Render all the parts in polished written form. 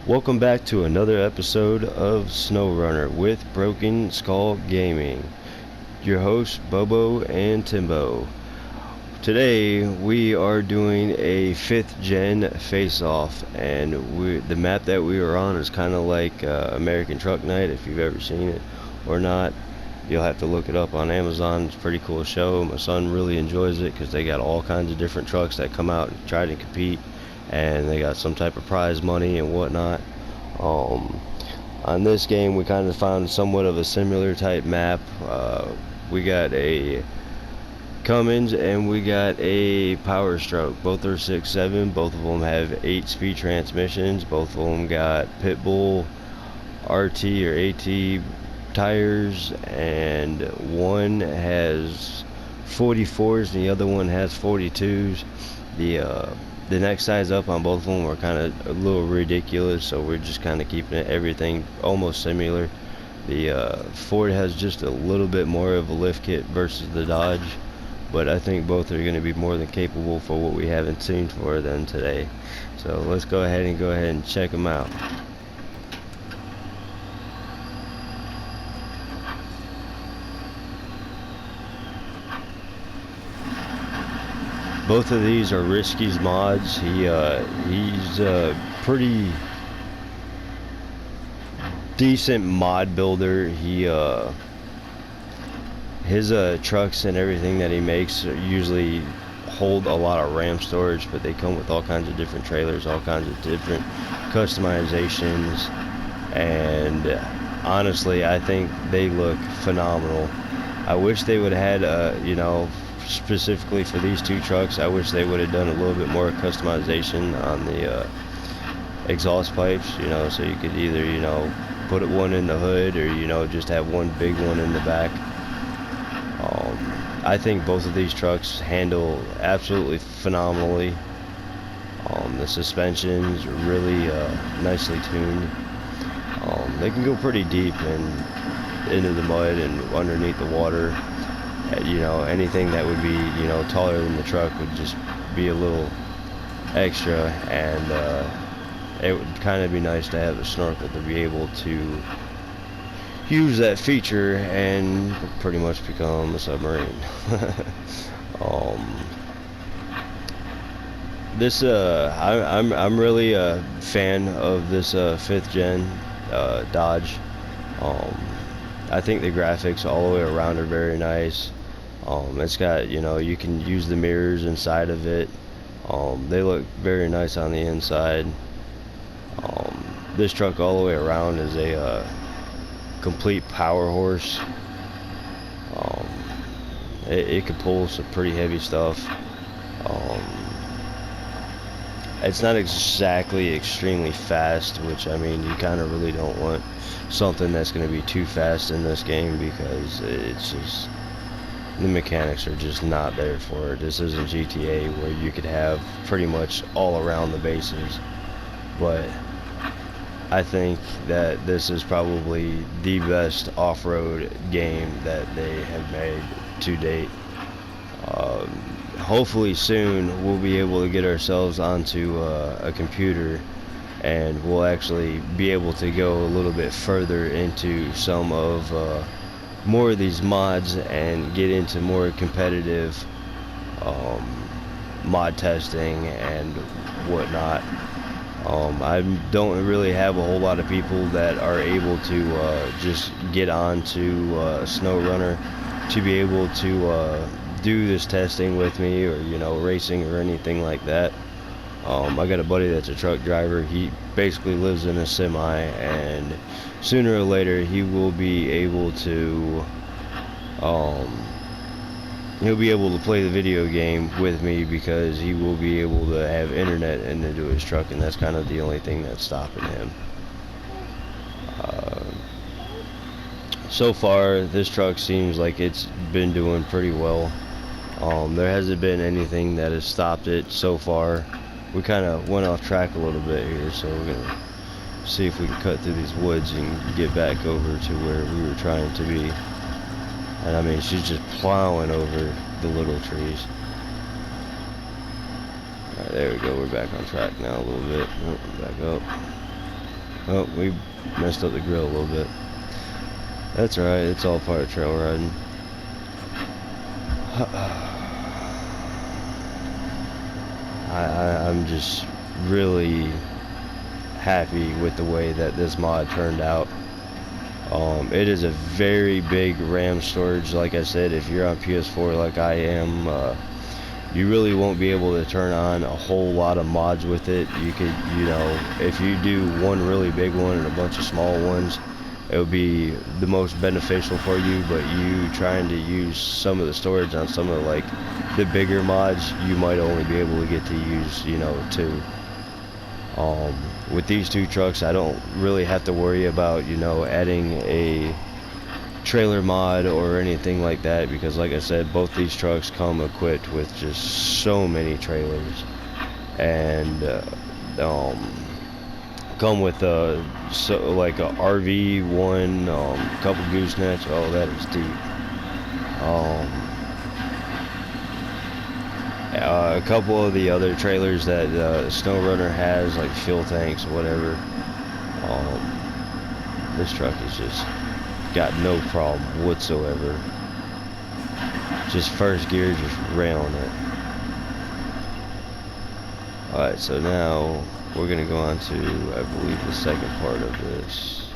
Welcome back to another episode of SnowRunner with Broken Skull Gaming. Your hosts Bobo and Timbo. Today we are doing a 5th gen face-off, and the map that we are on is kind of like American Truck Night, if you've ever seen it or not. You'll have to look it up on Amazon. It's a pretty cool show. My son really enjoys it because they got all kinds of different trucks that come out and try to compete, and they got some type of prize money and whatnot. On this game we kind of found somewhat of a similar type map. We got a Cummins and we got a Power Stroke. Both are 6.7. Both of them have 8-speed transmissions. Both of them got Pitbull RT or AT tires, and one has 44s and the other one has 42s. The next size up on both of them are kind of a little ridiculous, so we're just kind of keeping everything almost similar. The Ford has just a little bit more of a lift kit versus the Dodge, but I think both are going to be more than capable for what we have in tune for them today. So let's go ahead and check them out. Both of these are Risky's mods. He's a pretty decent mod builder. His trucks and everything that he makes usually hold a lot of RAM storage, but they come with all kinds of different trailers, all kinds of different customizations, and honestly, I think they look phenomenal. I wish they would have had, specifically for these two trucks, I wish they would have done a little bit more customization on the exhaust pipes, so you could either, put one in the hood or, just have one big one in the back. I think both of these trucks handle absolutely phenomenally. The suspension's really nicely tuned. They can go pretty deep and into the mud and underneath the water. Anything that would be, taller than the truck would just be a little extra, and it would kind of be nice to have a snorkel to be able to use that feature and pretty much become a submarine. I'm really a fan of this 5th gen Dodge. I think the graphics all the way around are very nice. It's got, you can use the mirrors inside of it. They look very nice on the inside. This truck all the way around is a complete power horse. It could pull some pretty heavy stuff. It's not exactly extremely fast, which, you kind of really don't want something that's going to be too fast in this game, because it's just, the mechanics are just not there for it. This isn't GTA where you could have pretty much all around the bases, but I think that this is probably the best off-road game that they have made to date. Hopefully soon we'll be able to get ourselves onto a computer, and we'll actually be able to go a little bit further into some of more of these mods and get into more competitive mod testing and whatnot. I don't really have a whole lot of people that are able to just get onto SnowRunner to be able to do this testing with me, or racing or anything like that. I got a buddy that's a truck driver. He basically lives in a semi, and sooner or later he will be able to he'll be able to play the video game with me, because he will be able to have internet into his truck, and that's kind of the only thing that's stopping him. So far this truck seems like it's been doing pretty well. There hasn't been anything that has stopped it so far. We kind of went off track a little bit here, so we're gonna see if we can cut through these woods and get back over to where we were trying to be. And she's just plowing over the little trees. Alright, there we go. We're back on track now a little bit. Oh, back up. Oh, we messed up the grill a little bit. That's alright, it's all part of trail riding. I'm just really happy with the way that this mod turned out. It is a very big RAM storage. Like I said, if you're on PS4 like I am, you really won't be able to turn on a whole lot of mods with it. You could, you know, if you do one really big one and a bunch of small ones, it would be the most beneficial for you. But you trying to use some of the storage on some of like the bigger mods, you might only be able to get to use, you know, 2. With these 2 trucks, I don't really have to worry about, you know, adding a trailer mod or anything like that, because like I said, both these trucks come equipped with just so many trailers, and come with like a RV one, couple goosenecks. Oh, that is deep. A couple of the other trailers that SnowRunner has, like fuel tanks or whatever. This truck is just got no problem whatsoever. Just first gear, just railing it. Alright, so now we're gonna go on to, I believe, the second part of this.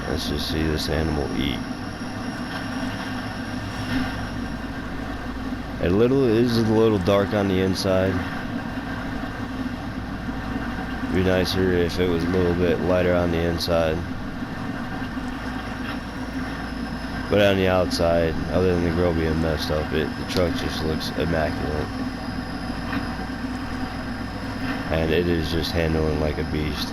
Let's just see this animal eat. It is a little dark on the inside. Be nicer if it was a little bit lighter on the inside. But on the outside, other than the grill being messed up, the truck just looks immaculate. And it is just handling like a beast.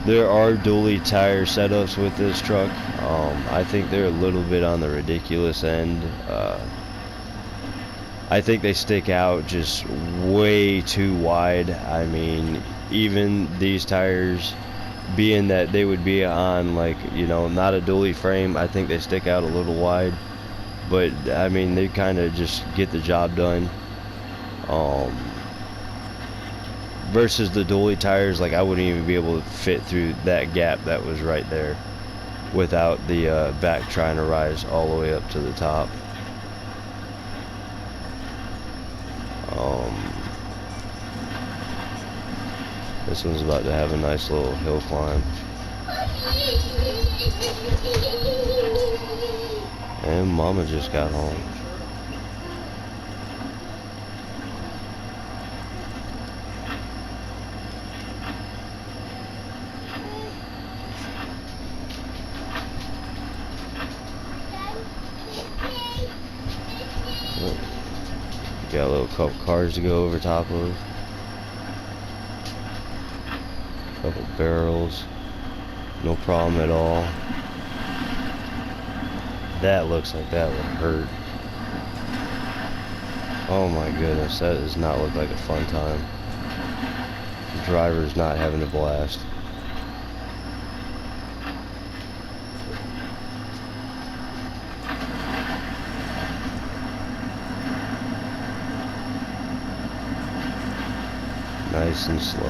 There are dually tire setups with this truck. I think they're a little bit on the ridiculous end. I think they stick out just way too wide. I mean, even these tires, being that they would be on, like, you know, not a dually frame, I think they stick out a little wide. But I mean, they kind of just get the job done. Versus the dually tires, like, I wouldn't even be able to fit through that gap that was right there without the back trying to rise all the way up to the top. This one's about to have a nice little hill climb. And Mama just got home. Got a little couple cars to go over top of. Couple barrels. No problem at all. That looks like that would hurt. Oh my goodness, that does not look like a fun time. The driver's not having a blast. Nice and slow.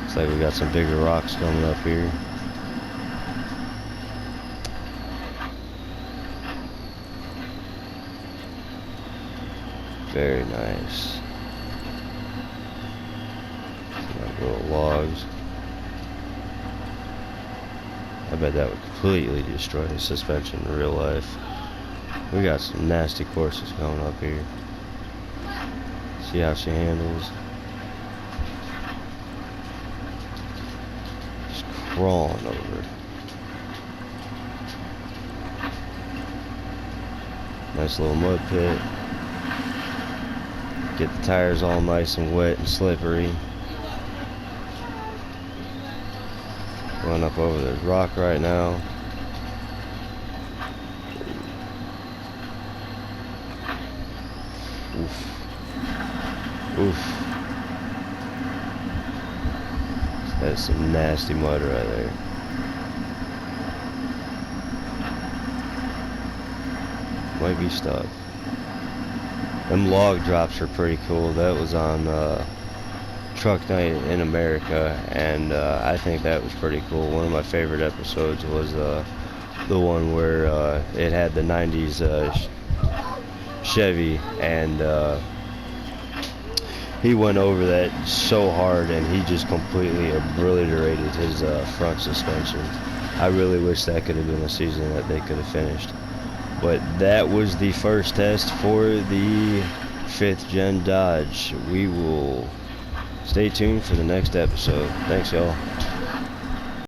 Looks like we got some bigger rocks coming up here. Very nice. Some little logs. I bet that would completely destroy the suspension in real life. We got some nasty courses coming up here. See how she handles. Just crawling over. Nice little mud pit. Get the tires all nice and wet and slippery. Going up over this rock right now. Oof. Oof. That's some nasty mud right there. might be stuck. Them log drops are pretty cool. That was on Truck Night in America, and I think that was pretty cool. One of my favorite episodes was the one where it had the 90s Chevy, and he went over that so hard, and he just completely obliterated his front suspension. I really wish that could have been a season that they could have finished. But that was the first test for the 5th Gen Dodge. We will stay tuned for the next episode. Thanks, y'all.